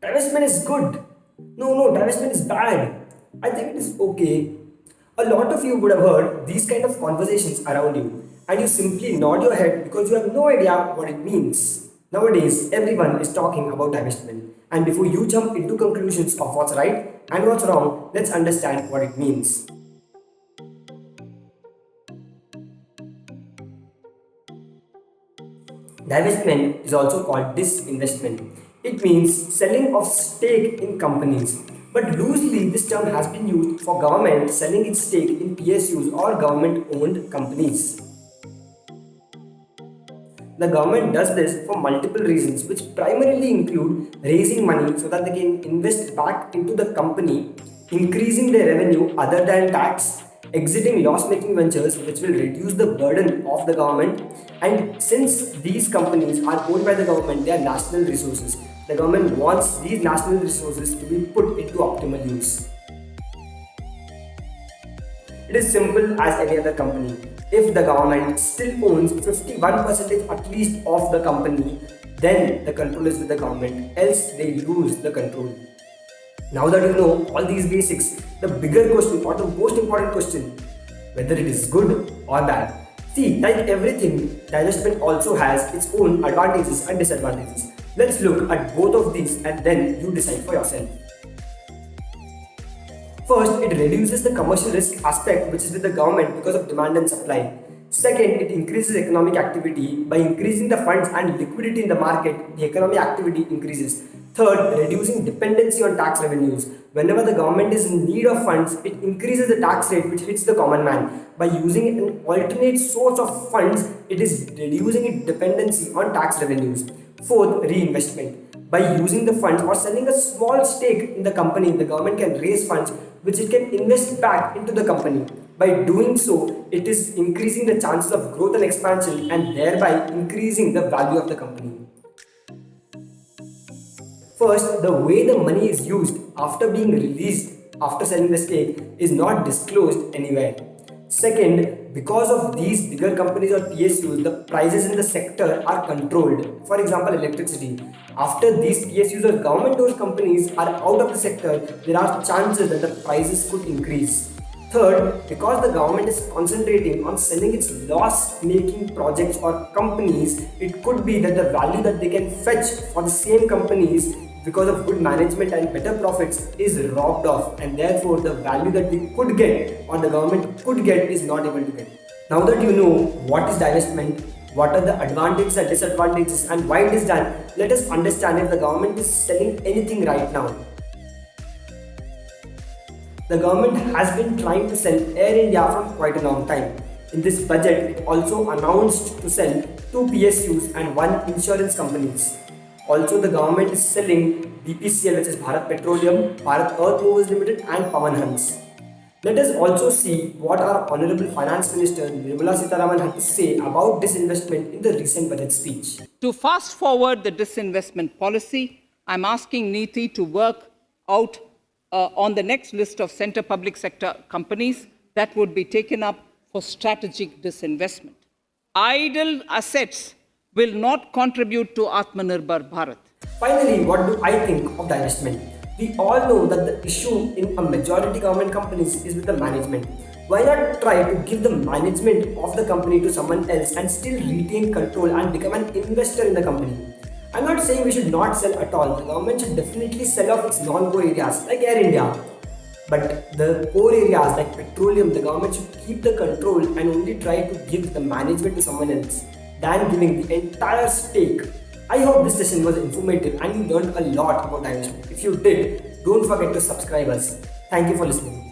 divestment is good. No, divestment is bad. I think it is okay. A lot of you would have heard these kind of conversations around you, and you simply nod your head because you have no idea what it means. Nowadays, everyone is talking about divestment, and before you jump into conclusions of what's right and what's wrong, let's understand what it means. Divestment is also called disinvestment. It means selling of stake in companies. But loosely, this term has been used for government selling its stake in PSUs or government owned companies. The government does this for multiple reasons, which primarily include raising money so that they can invest back into the company, increasing their revenue other than tax, exiting loss-making ventures, which will reduce the burden of the government. And since these companies are owned by the government, they are national resources. The government wants these national resources to be put into optimal use. It is simple as any other company. If the government still owns 51% at least of the company, then the control is with the government, else they lose the control. Now that you know all these basics, the bigger question or the most important question, whether it is good or bad. See, like everything, divestment also has its own advantages and disadvantages. Let's look at both of these and then you decide for yourself. First, it reduces the commercial risk aspect which is with the government because of demand and supply. Second, it increases economic activity. By increasing the funds and liquidity in the market, the economic activity increases. Third, reducing dependency on tax revenues. Whenever the government is in need of funds, it increases the tax rate which hits the common man. By using an alternate source of funds, it is reducing its dependency on tax revenues. Fourth, reinvestment. By using the funds or selling a small stake in the company, the government can raise funds which it can invest back into the company. By doing so, it is increasing the chances of growth and expansion and thereby increasing the value of the company. First, the way the money is used after being released after selling the stake is not disclosed anywhere. Second, because of these bigger companies or PSUs, the prices in the sector are controlled. For example, electricity. After these PSUs or government-owned companies are out of the sector, there are chances that the prices could increase. Third, because the government is concentrating on selling its loss-making projects or companies, it could be that the value that they can fetch for the same companies because of good management and better profits is robbed off, and therefore the value that we could get or the government could get is not able to get. Now that you know what is divestment, what are the advantages and disadvantages and why it is done, let us understand if the government is selling anything right now. The government has been trying to sell Air India from quite a long time. In this budget, it also announced to sell 2 PSUs and 1 insurance companies. Also, the government is selling BPCL, which is Bharat Petroleum, Bharat Earth Movers Limited and Pawan Hans. Let us also see what our Honorable Finance Minister Nirmala Sitharaman had to say about disinvestment in the recent budget speech. To fast forward the disinvestment policy, I'm asking NITI to work out on the next list of centre public sector companies that would be taken up for strategic disinvestment. Idle assets will not contribute to Atmanirbhar Bharat. Finally, what do I think of divestment? We all know that the issue in a majority government companies is with the management. Why not try to give the management of the company to someone else and still retain control and become an investor in the company? I'm not saying we should not sell at all. The government should definitely sell off its non-core areas like Air India. But the core areas like petroleum, the government should keep the control and only try to give the management to someone else than giving the entire stake. I hope this session was informative and you learned a lot about divestment. If you did, don't forget to subscribe us. Thank you for listening.